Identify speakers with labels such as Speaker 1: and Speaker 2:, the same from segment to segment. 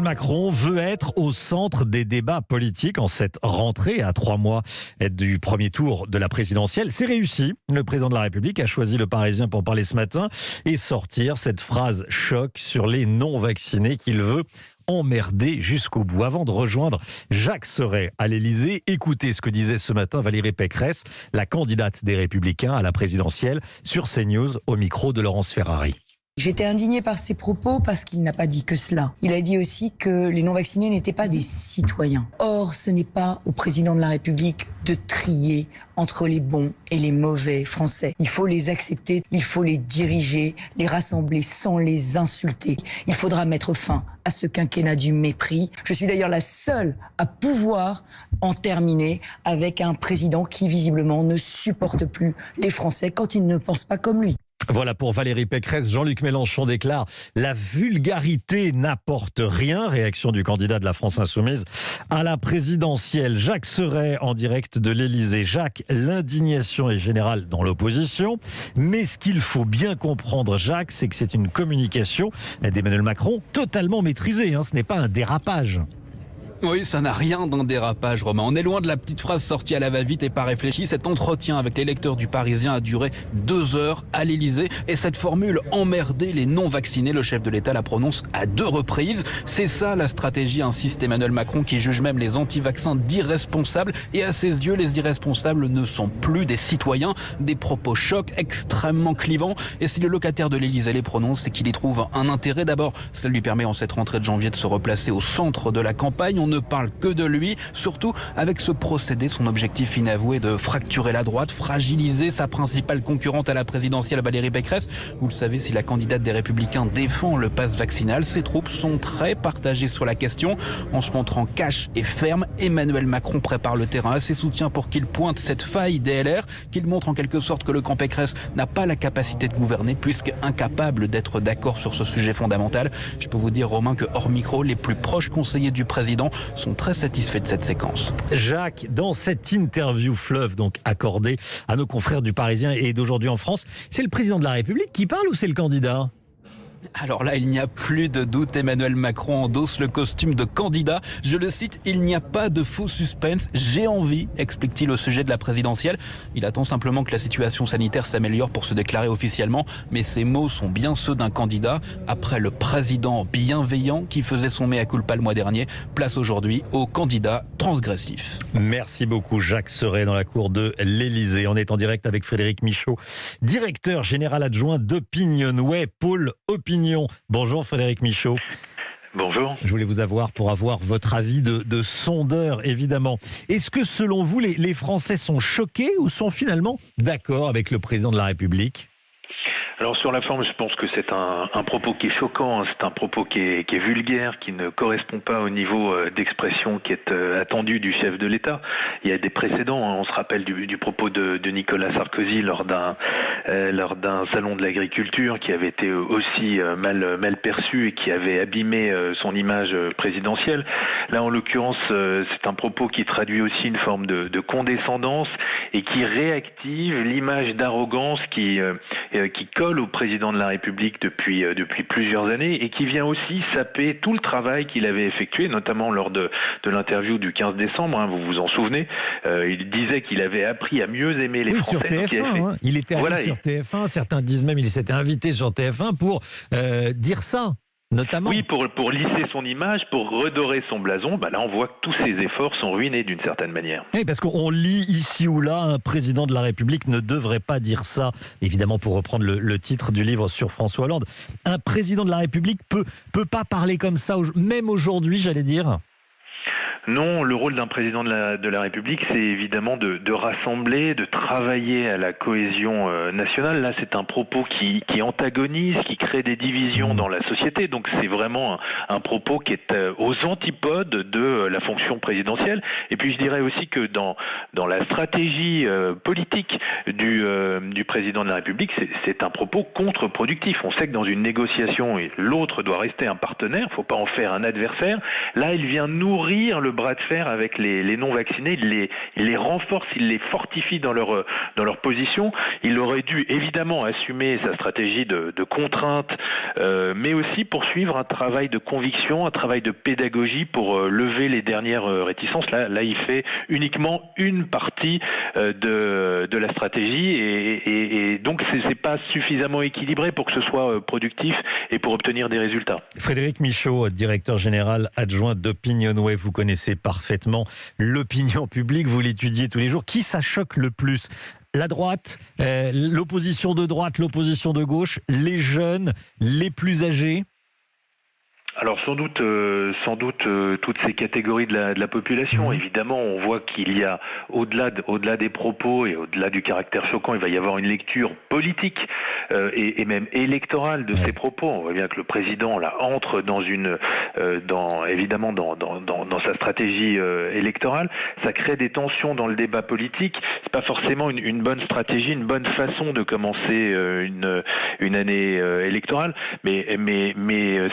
Speaker 1: Macron veut être au centre des débats politiques en cette rentrée à 3 mois du premier tour de la présidentielle. C'est réussi. Le président de la République a choisi le Parisien pour parler ce matin et sortir cette phrase choc sur les non-vaccinés qu'il veut emmerder jusqu'au bout. Avant de rejoindre Jacques Serret à l'Élysée, écoutez ce que disait ce matin Valérie Pécresse, la candidate des Républicains à la présidentielle, sur CNews au micro de Laurence Ferrari.
Speaker 2: J'étais indignée par ses propos parce qu'il n'a pas dit que cela. Il a dit aussi que les non-vaccinés n'étaient pas des citoyens. Or, ce n'est pas au président de la République de trier entre les bons et les mauvais Français. Il faut les accepter, il faut les diriger, les rassembler sans les insulter. Il faudra mettre fin à ce quinquennat du mépris. Je suis d'ailleurs la seule à pouvoir en terminer avec un président qui visiblement ne supporte plus les Français quand ils ne pensent pas comme lui.
Speaker 1: Voilà pour Valérie Pécresse. Jean-Luc Mélenchon déclare « La vulgarité n'apporte rien ». Réaction du candidat de la France Insoumise à la présidentielle. Jacques Serret en direct de l'Élysée. Jacques, l'indignation est générale dans l'opposition. Mais ce qu'il faut bien comprendre, Jacques, c'est que c'est une communication d'Emmanuel Macron totalement maîtrisée. Ce n'est pas un dérapage.
Speaker 3: Oui, ça n'a rien d'un dérapage, Romain. On est loin de la petite phrase sortie à la va-vite et pas réfléchie. Cet entretien avec les lecteurs du Parisien a duré 2 heures à l'Élysée. Et cette formule « emmerder les non-vaccinés », le chef de l'État la prononce à 2 reprises. C'est ça la stratégie, insiste Emmanuel Macron, qui juge même les anti-vaccins d'irresponsables. Et à ses yeux, les irresponsables ne sont plus des citoyens. Des propos chocs extrêmement clivants. Et si le locataire de l'Élysée les prononce, c'est qu'il y trouve un intérêt. D'abord, ça lui permet en cette rentrée de janvier de se replacer au centre de la campagne. On ne parle que de lui, surtout avec ce procédé, son objectif inavoué de fracturer la droite, fragiliser sa principale concurrente à la présidentielle, Valérie Pécresse. Vous le savez, si la candidate des Républicains défend le pass vaccinal, ses troupes sont très partagées sur la question. En se montrant cash et ferme, Emmanuel Macron prépare le terrain à ses soutiens pour qu'il pointe cette faille des LR, qu'il montre en quelque sorte que le camp Pécresse n'a pas la capacité de gouverner, puisqu'incapable d'être d'accord sur ce sujet fondamental. Je peux vous dire, Romain, que hors micro, les plus proches conseillers du président sont très satisfaits de cette séquence.
Speaker 1: Jacques, dans cette interview fleuve donc accordée à nos confrères du Parisien et d'Aujourd'hui en France, c'est le président de la République qui parle ou c'est le candidat ?
Speaker 3: Alors là, il n'y a plus de doute, Emmanuel Macron endosse le costume de candidat. Je le cite, il n'y a pas de faux suspense. J'ai envie, explique-t-il au sujet de la présidentielle. Il attend simplement que la situation sanitaire s'améliore pour se déclarer officiellement. Mais ces mots sont bien ceux d'un candidat. Après le président bienveillant qui faisait son mea culpa le mois dernier, place aujourd'hui au candidat transgressif.
Speaker 1: Merci beaucoup Jacques Serret dans la cour de l'Élysée. On est en direct avec Frédéric Michaud, directeur général adjoint d'Opinionway, pôle Opinion. Bonjour Frédéric Michaud.
Speaker 4: Bonjour.
Speaker 1: Je voulais vous avoir pour avoir votre avis de sondeur, évidemment. Est-ce que selon vous, les Français sont choqués ou sont finalement d'accord avec le président de la République ?
Speaker 4: Alors sur la forme, je pense que c'est un propos qui est choquant, c'est un propos qui est vulgaire, qui ne correspond pas au niveau d'expression qui est attendu du chef de l'État. Il y a des précédents, on se rappelle du propos de Nicolas Sarkozy lors d'un salon de l'agriculture qui avait été aussi mal perçu et qui avait abîmé son image présidentielle. Là, en l'occurrence, c'est un propos qui traduit aussi une forme de condescendance et qui réactive l'image d'arrogance qui colle au président de la République depuis plusieurs années et qui vient aussi saper tout le travail qu'il avait effectué, notamment lors de l'interview du 15 décembre, vous vous en souvenez. Il disait qu'il avait appris à mieux aimer les Français.
Speaker 1: Sur TF1, il était allé sur TF1, certains disent même qu'il s'était invité sur TF1 pour dire ça. Notamment.
Speaker 4: Oui, pour lisser son image, pour redorer son blason, là on voit que tous ses efforts sont ruinés d'une certaine manière.
Speaker 1: Oui, parce qu'on lit ici ou là, un président de la République ne devrait pas dire ça. Évidemment, pour reprendre le titre du livre sur François Hollande, un président de la République peut pas parler comme ça, même aujourd'hui, j'allais dire.
Speaker 4: Non, le rôle d'un président de la République, c'est évidemment de rassembler, de travailler à la cohésion nationale. Là, c'est un propos qui antagonise, qui crée des divisions dans la société. Donc, c'est vraiment un propos qui est aux antipodes de la fonction présidentielle. Et puis, je dirais aussi que dans la stratégie politique du président de la République, c'est un propos contre-productif. On sait que dans une négociation, l'autre doit rester un partenaire, il ne faut pas en faire un adversaire. Là, il vient nourrir le bras de fer avec les non-vaccinés. Il les renforce, il les fortifie dans leur position. Il aurait dû évidemment assumer sa stratégie de contrainte, mais aussi poursuivre un travail de conviction, un travail de pédagogie pour lever les dernières réticences. Là, il fait uniquement une partie de la stratégie et donc c'est pas suffisamment équilibré pour que ce soit productif et pour obtenir des résultats.
Speaker 1: Frédéric Michaud, directeur général adjoint d'Opinionway, vous connaissez parfaitement l'opinion publique, vous l'étudiez tous les jours. Qui ça choque le plus ? La droite, l'opposition de droite, l'opposition de gauche, les jeunes, les plus âgés ?
Speaker 4: Alors sans doute toutes ces catégories de la population. Évidemment, on voit qu'il y a au-delà des propos et au-delà du caractère choquant, il va y avoir une lecture politique et même électorale de ces propos. On voit bien que le président là entre dans sa stratégie électorale. Ça crée des tensions dans le débat politique. C'est pas forcément une bonne stratégie, une bonne façon de commencer une année électorale. Mais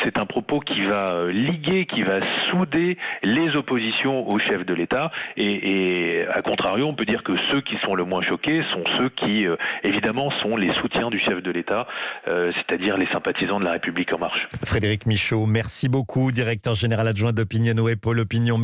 Speaker 4: c'est un propos qui va liguer, qui va souder les oppositions au chef de l'État et à contrario, on peut dire que ceux qui sont le moins choqués sont ceux qui, évidemment, sont les soutiens du chef de l'État, c'est-à-dire les sympathisants de La République En Marche.
Speaker 1: Frédéric Michaud, merci beaucoup, directeur général adjoint d'Opinionway, Pôle Opinion.